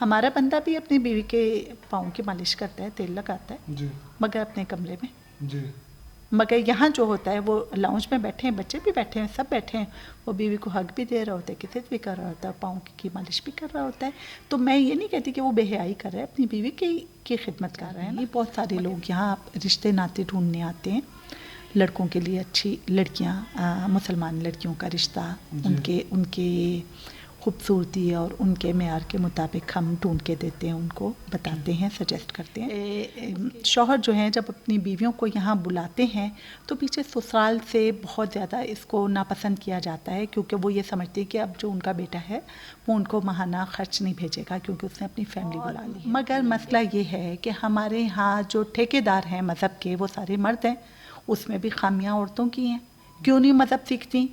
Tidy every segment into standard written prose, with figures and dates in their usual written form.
ہمارا بندہ بھی اپنی بیوی کے پاؤں کی مالش کرتا ہے, تیل لگاتا ہے جی مگر اپنے کمرے میں. جی مگر یہاں جو ہوتا ہے وہ لاؤنج میں بیٹھے ہیں, بچے بھی بیٹھے ہیں, سب بیٹھے ہیں, وہ بیوی کو حق بھی دے رہا ہوتا ہے, کسی بھی کر رہا ہوتا ہے, پاؤں کی مالش بھی کر رہا ہوتا ہے. تو میں یہ نہیں کہتی کہ وہ بے حیائی کر رہا ہے, اپنی بیوی کی خدمت کر رہے ہیں. یہ بہت سارے لوگ یہاں رشتے ناطے ڈھونڈنے آتے ہیں, لڑکوں کے لیے اچھی لڑکیاں, مسلمان لڑکیوں کا رشتہ, ان کے خوبصورتی اور ان کے معیار کے مطابق ہم ڈھونڈ کے دیتے ہیں, ان کو بتاتے ہیں, سجیسٹ کرتے ہیں. شوہر جو ہیں جب اپنی بیویوں کو یہاں بلاتے ہیں تو پیچھے سسرال سے بہت زیادہ اس کو ناپسند کیا جاتا ہے, کیونکہ وہ یہ سمجھتے ہیں کہ اب جو ان کا بیٹا ہے وہ ان کو ماہانہ خرچ نہیں بھیجے گا کیونکہ اس نے اپنی فیملی بلا لی. مگر مسئلہ یہ ہے کہ ہمارے ہاں جو ٹھیکیدار ہیں مذہب کے وہ سارے مرد ہیں, اس میں بھی خامیاں عورتوں کی ہیں. کیوں نہیں مذہب سیکھتی,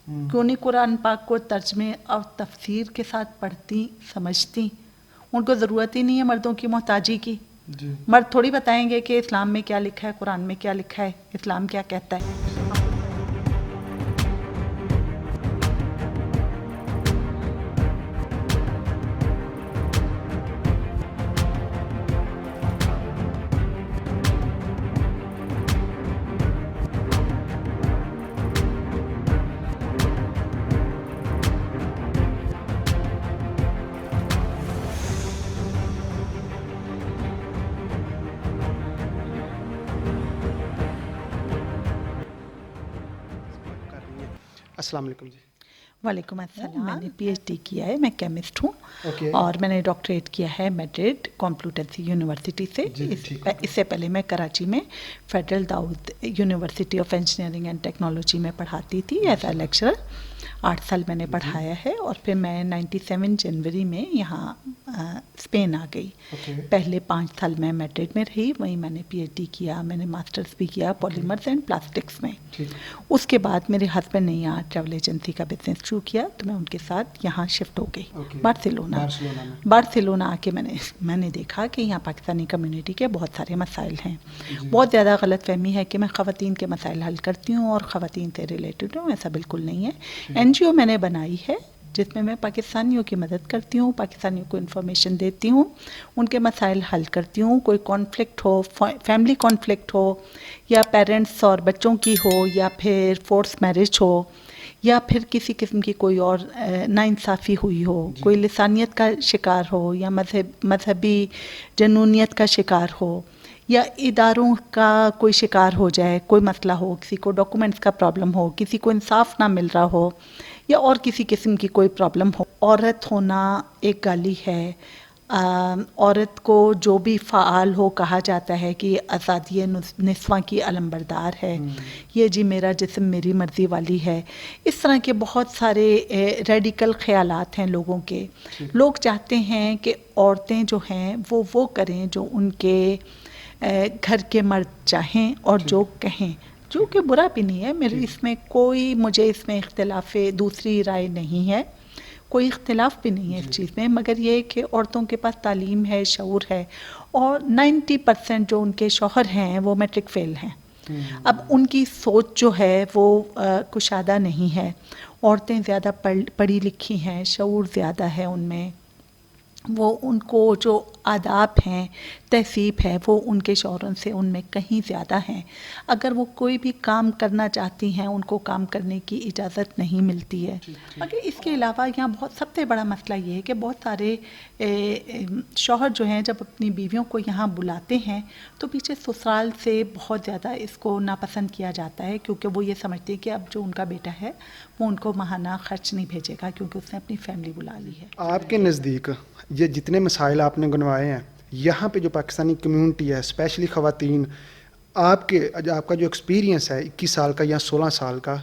کیوں نہیں قرآن پاک کو ترجمے اور تفسیر کے ساتھ پڑھتی سمجھتی؟ ان کو ضرورت ہی نہیں ہے مردوں کی محتاجی کی. مرد تھوڑی بتائیں گے کہ اسلام میں کیا لکھا ہے, قرآن میں کیا لکھا ہے, اسلام کیا کہتا ہے. السلام علیکم جی. وعلیکم السلام. میں نے پی ایچ ڈی کیا ہے, میں کیمسٹ ہوں, اور میں نے ڈاکٹریٹ کیا ہے میڈرڈ کمپلوٹنسی یونیورسٹی سے. اس سے پہلے میں کراچی میں federal Dawood university of engineering and technology میں پڑھاتی تھی ایز اے لیکچرر. 8 سال میں نے پڑھایا ہے, اور پھر میں 97 جنوری میں یہاں اسپین آ گئی. پہلے 5 سال میں میڈرڈ میں رہی, وہیں میں نے پی ایچ ڈی کیا, میں نے ماسٹرز بھی کیا پالیمرز اینڈ پلاسٹکس میں. اس کے بعد میرے ہسبینڈ نے یہاں ٹریول ایجنسی کا بزنس شروع کیا, تو میں ان کے ساتھ یہاں شفٹ ہو گئی بارسلونا. آ کے میں نے دیکھا کہ یہاں پاکستانی کمیونٹی کے بہت سارے مسائل ہیں. بہت زیادہ غلط فہمی ہے کہ میں خواتین کے مسائل حل کرتی ہوں اور خواتین سے ریلیٹڈ ہوں, ایسا بالکل نہیں ہے. NGO میں نے بنائی ہے جس میں پاکستانیوں کی مدد کرتی ہوں, پاکستانیوں کو انفارمیشن دیتی ہوں, ان کے مسائل حل کرتی ہوں. کوئی کانفلکٹ ہو, فیملی کانفلکٹ ہو, یا پیرنٹس اور بچوں کی ہو, یا پھر فورس میرج ہو, یا پھر کسی قسم کی کوئی اور ناانصافی ہوئی ہو, کوئی لسانیت کا شکار ہو, یا مذہبی جنونیت کا شکار ہو, یا اداروں کا کوئی شکار ہو جائے, کوئی مسئلہ ہو, کسی کو ڈاکومنٹس کا پرابلم ہو, کسی کو انصاف نہ مل رہا ہو, یا اور کسی قسم کی کوئی پرابلم ہو. عورت ہونا ایک گالی ہے. عورت کو جو بھی فعال ہو کہا جاتا ہے کہ یہ آزادی نسواں کی علمبردار ہے, یہ جی میرا جسم میری مرضی والی ہے. اس طرح کے بہت سارے ریڈیکل خیالات ہیں لوگوں کے. لوگ چاہتے ہیں کہ عورتیں جو ہیں وہ کریں جو ان کے گھر کے مرد چاہیں اور جو کہیں, جو کہ برا بھی نہیں ہے. میرے اس میں مجھے اس میں اختلاف دوسری رائے نہیں ہے, کوئی اختلاف بھی نہیں ہے اس چیز میں. مگر یہ کہ عورتوں کے پاس تعلیم ہے, شعور ہے, اور 90% جو ان کے شوہر ہیں وہ میٹرک فیل ہیں. اب ان کی سوچ جو ہے وہ کشادہ نہیں ہے. عورتیں زیادہ پڑھی لکھی ہیں, شعور زیادہ ہے ان میں, وہ ان کو جو آداب ہیں, تہذیب ہے, وہ ان کے شوہروں سے ان میں کہیں زیادہ ہیں. اگر وہ کوئی بھی کام کرنا چاہتی ہیں ان کو کام کرنے کی اجازت نہیں ملتی ہے. مگر اس کے علاوہ یہاں سب سے بڑا مسئلہ یہ ہے کہ بہت سارے شوہر جو ہیں جب اپنی بیویوں کو یہاں بلاتے ہیں تو پیچھے سسرال سے بہت زیادہ اس کو ناپسند کیا جاتا ہے, کیونکہ وہ یہ سمجھتے ہیں کہ اب جو ان کا بیٹا ہے وہ ان کو ماہانہ خرچ نہیں بھیجے گا کیونکہ اس نے اپنی فیملی بلا لی ہے. آپ کے نزدیک یہ جتنے مسائل آپ نے گنوائے ہیں یہاں پہ جو پاکستانی کمیونٹی ہے, اسپیشلی خواتین, آپ کا جو ایکسپیرینس ہے 21 سال کا یا 16 سال کا,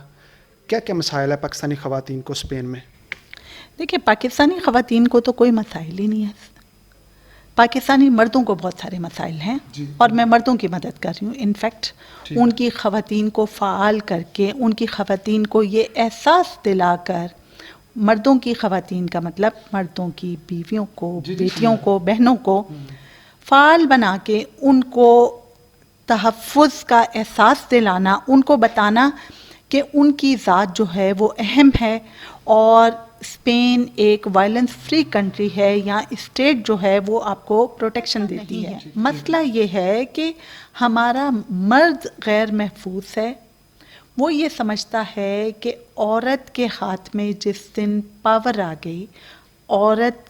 کیا کیا مسائل ہے پاکستانی خواتین کو اسپین میں؟ دیکھیں, پاکستانی خواتین کو تو کوئی مسائل ہی نہیں ہے. پاکستانی مردوں کو بہت سارے مسائل ہیں, اور میں مردوں کی مدد کر رہی ہوں. انفیکٹ ان کی خواتین کو فعال کر کے, ان کی خواتین کو یہ احساس دلا کر, مردوں کی خواتین کا مطلب مردوں کی بیویوں کو, بیٹیوں کو, بہنوں کو فعال بنا کے ان کو تحفظ کا احساس دلانا, ان کو بتانا کہ ان کی ذات جو ہے وہ اہم ہے, اور اسپین ایک وائلنس فری کنٹری ہے، یہاں اسٹیٹ جو ہے وہ آپ کو پروٹیکشن دیتی ہے. مسئلہ یہ ہے کہ ہمارا مرد غیر محفوظ ہے. وہ یہ سمجھتا ہے کہ عورت کے ہاتھ میں جس دن پاور آ گئی، عورت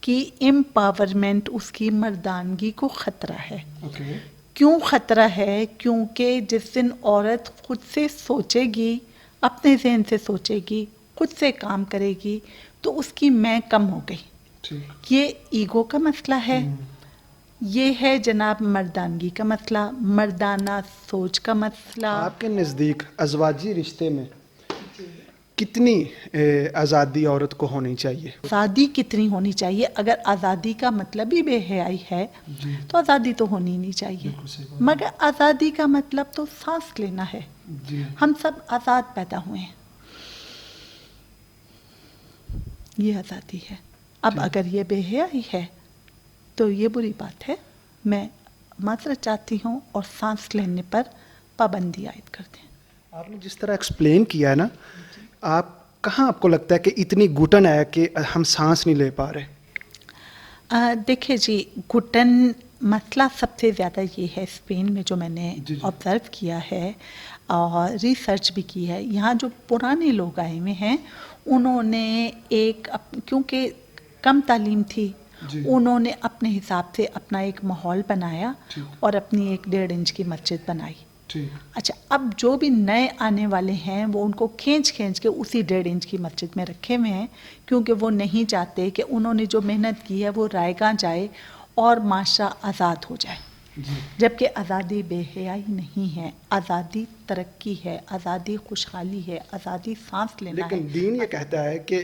کی امپاورمنٹ، اس کی مردانگی کو خطرہ ہے. کیوں خطرہ ہے؟ کیونکہ جس دن عورت خود سے سوچے گی، اپنے ذہن سے سوچے گی، خود سے کام کرے گی، تو اس کی میں کم ہو گئی. یہ ایگو کا مسئلہ ہے. یہ ہے جناب مردانگی کا مسئلہ، مردانہ سوچ کا مسئلہ. آپ کے نزدیک ازواجی رشتے میں کتنی آزادی عورت کو ہونی چاہیے؟ آزادی کتنی ہونی چاہیے؟ اگر آزادی کا مطلب ہی بے حیائی ہے تو آزادی تو ہونی نہیں چاہیے. مگر آزادی کا مطلب تو سانس لینا ہے. ہم سب آزاد پیدا ہوئے ہیں، یہ آزادی ہے. اب اگر یہ بے حیائی ہے تو یہ بری بات ہے. میں معذرت چاہتی ہوں اور سانس لینے پر پابندی عائد کرتے ہیں. آپ نے جس طرح ایکسپلین کیا ہے نا، کہاں آپ کو لگتا ہے کہ اتنی گھٹن ہے کہ ہم سانس نہیں لے پا رہے؟ دیکھیں جی، گھٹن مسئلہ سب سے زیادہ یہ ہے اسپین میں، جو میں نے آبزرو کیا ہے اور ریسرچ بھی کی ہے. یہاں جو پرانے لوگ آئے ہوئے ہیں، انہوں نے کیونکہ کم تعلیم تھی، انہوں نے اپنے حساب سے اپنا ایک ماحول بنایا اور اپنی ایک 1.5 انچ کی مسجد بنائی. اچھا، اب جو بھی نئے آنے والے ہیں وہ ان کو کھینچ کے اسی 1.5 انچ کی مسجد میں رکھے ہوئے ہیں، کیونکہ وہ نہیں چاہتے کہ انہوں نے جو محنت کی ہے وہ رائیگاں جائے اور معاشرہ آزاد ہو جائے. جبکہ آزادی بے حیائی نہیں ہے، آزادی ترقی ہے، آزادی خوشحالی ہے، آزادی سانس لینا ہے. لیکن دین یہ کہتا ہے کہ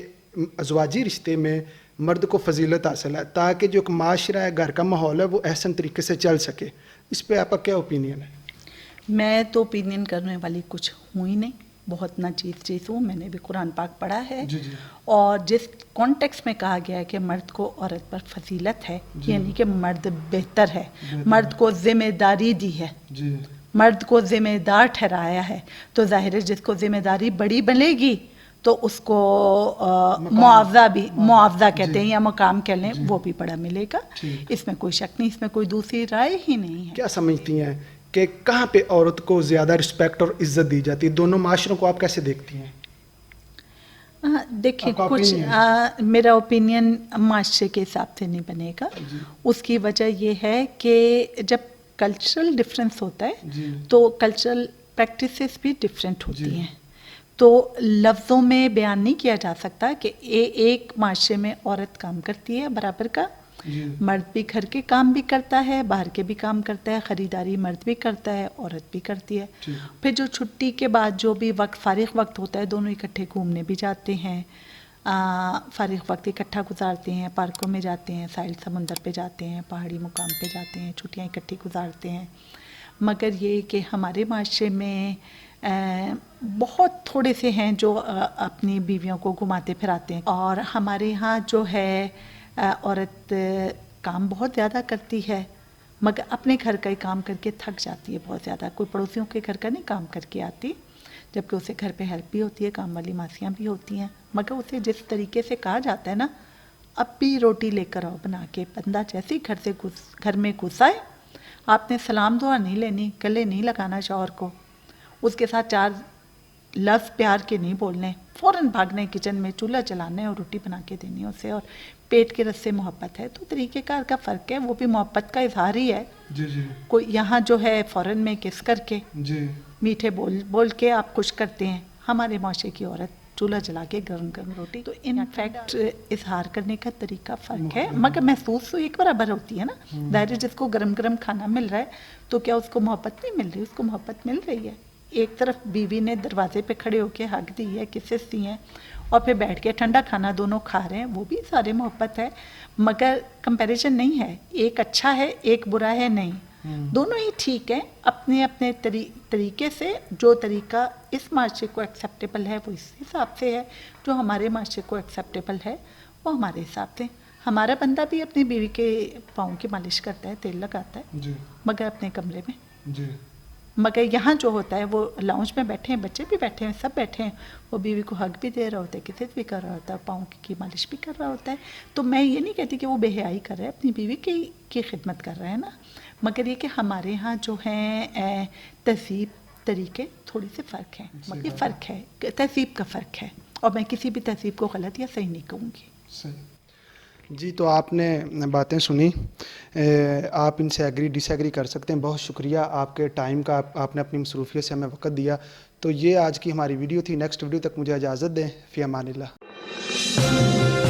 ازواجی رشتے میں مرد کو فضیلت حاصل ہے تاکہ جو ایک معاشرہ ہے، گھر کا ماحول ہے، وہ احسن طریقے سے چل سکے. اس پہ آپ کا کیا اوپینین ہے؟ میں تو اوپینین کرنے والی کچھ ہوں ہی نہیں، بہت ناچیز چیز ہوں. میں نے بھی قرآن پاک پڑھا ہے، اور جس کانٹیکس میں کہا گیا ہے کہ مرد کو عورت پر فضیلت ہے، یعنی کہ مرد بہتر ہے، مرد کو ذمہ داری دی ہے، مرد کو ذمہ دار ٹھہرایا ہے، تو ظاہر ہے جس کو ذمہ داری بڑی ملے گی تو اس کو معاوضہ کہتے ہیں یا مقام کہہ لیں، وہ بھی بڑا ملے گا. اس میں کوئی شک نہیں، اس میں کوئی دوسری رائے ہی نہیں ہے. کیا سمجھتی ہیں کہ کہاں پہ عورت کو زیادہ رسپیکٹ اور عزت دی جاتی ہے؟ دونوں معاشروں کو آپ کیسے دیکھتی ہیں؟ دیکھیں، کچھ میرا اوپینین معاشرے کے حساب سے نہیں بنے گا. اس کی وجہ یہ ہے کہ جب کلچرل ڈفرینس ہوتا ہے تو کلچرل پریکٹسز بھی ڈفرینٹ ہوتی ہیں. تو لفظوں میں بیان نہیں کیا جا سکتا کہ ایک معاشرے میں عورت کام کرتی ہے برابر کا، مرد بھی گھر کے کام بھی کرتا ہے، باہر کے بھی کام کرتا ہے، خریداری مرد بھی کرتا ہے، عورت بھی کرتی ہے. پھر جو چھٹی کے بعد جو بھی وقت، فارغ وقت ہوتا ہے، دونوں اکٹھے گھومنے بھی جاتے ہیں، فارغ وقت اکٹھا گزارتے ہیں، پارکوں میں جاتے ہیں، ساحل سمندر پہ جاتے ہیں، پہاڑی مقام پہ جاتے ہیں، چھٹیاں اکٹھی گزارتے ہیں. مگر یہ کہ ہمارے معاشرے میں بہت تھوڑے سے ہیں جو اپنی بیویوں کو گھماتے پھراتے ہیں. اور ہمارے یہاں جو ہے عورت کام بہت زیادہ کرتی ہے، مگر اپنے گھر کا ہی کام کر کے تھک جاتی ہے بہت زیادہ. کوئی پڑوسیوں کے گھر کا نہیں کام کر کے آتی، جبکہ اسے گھر پہ ہیلپ بھی ہوتی ہے، کام والی ماسیاں بھی ہوتی ہیں. مگر اسے جس طریقے سے کہا جاتا ہے نا، اب بھی روٹی لے کر آؤ بنا کے. بندہ جیسے ہی گھر میں گھس آئے، آپ نے سلام دعا نہیں لینی، گلے نہیں لگانا شوہر کو، اس کے ساتھ 4 لفظ پیار کے نہیں بولنے، فوراً بھاگنے کچن میں، چولہا چلانے اور روٹی بنا کے دینی اسے. اور پیٹ کے رس سے محبت ہے تو طریقہ کار کا فرق ہے، وہ بھی محبت کا اظہار ہی ہے. کوئی یہاں جو ہے فوراً میں کس کر کے، میٹھے بول کے آپ خوش کرتے ہیں. ہمارے معاشرے کی عورت چولہا جلا کے گرم گرم روٹی. تو ان فیکٹ اظہار کرنے کا طریقہ فرق ہے، مگر محسوس تو ایک برابر ہوتی ہے نا. ظاہر جس کو گرم گرم کھانا مل رہا ہے تو کیا اس کو محبت نہیں مل رہی؟ اس کو محبت مل رہی ہے. ایک طرف بیوی نے دروازے پہ کھڑے ہو کے حق دی ہے، کسز دی ہیں، اور پھر بیٹھ کے ٹھنڈا کھانا دونوں کھا رہے ہیں، وہ بھی سارے محبت ہے. مگر کمپیریزن نہیں ہے، ایک اچھا ہے ایک برا ہے، نہیں، دونوں ہی ٹھیک ہیں اپنے اپنے طریقے سے. جو طریقہ اس معاشرے کو ایکسیپٹیبل ہے وہ اس حساب سے ہے، جو ہمارے معاشرے کو ایکسیپٹیبل ہے وہ ہمارے حساب سے. ہمارا بندہ بھی اپنی بیوی کے پاؤں کی مالش کرتا ہے، تیل لگاتا ہے، مگر اپنے کمرے میں. مگر یہاں جو ہوتا ہے وہ لاؤنج میں بیٹھے ہیں, بچے بھی بیٹھے ہیں, سب بیٹھے ہیں, وہ بیوی کو حق بھی دے رہا ہوتا ہے, کسیت بھی کر رہا ہوتا ہے, پاؤں کی مالش بھی کر رہا ہوتا ہے. تو میں یہ نہیں کہتی کہ وہ بے حیائی کر رہا ہے, اپنی بیوی کی خدمت کر رہا ہے نا. مگر یہ کہ ہمارے ہاں جو ہیں تہذیب طریقے تھوڑی سی فرق ہے, مگر یہ فرق ہے, تہذیب کا فرق ہے, اور میں کسی بھی تہذیب کو غلط یا صحیح نہیں کہوں گی. جی, تو آپ نے باتیں سنی, آپ ان سے ایگری ڈس ایگری کر سکتے ہیں. بہت شکریہ آپ کے ٹائم کا, آپ نے اپنی مصروفیت سے ہمیں وقت دیا. تو یہ آج کی ہماری ویڈیو تھی. نیکسٹ ویڈیو تک مجھے اجازت دیں. فی امان اللہ.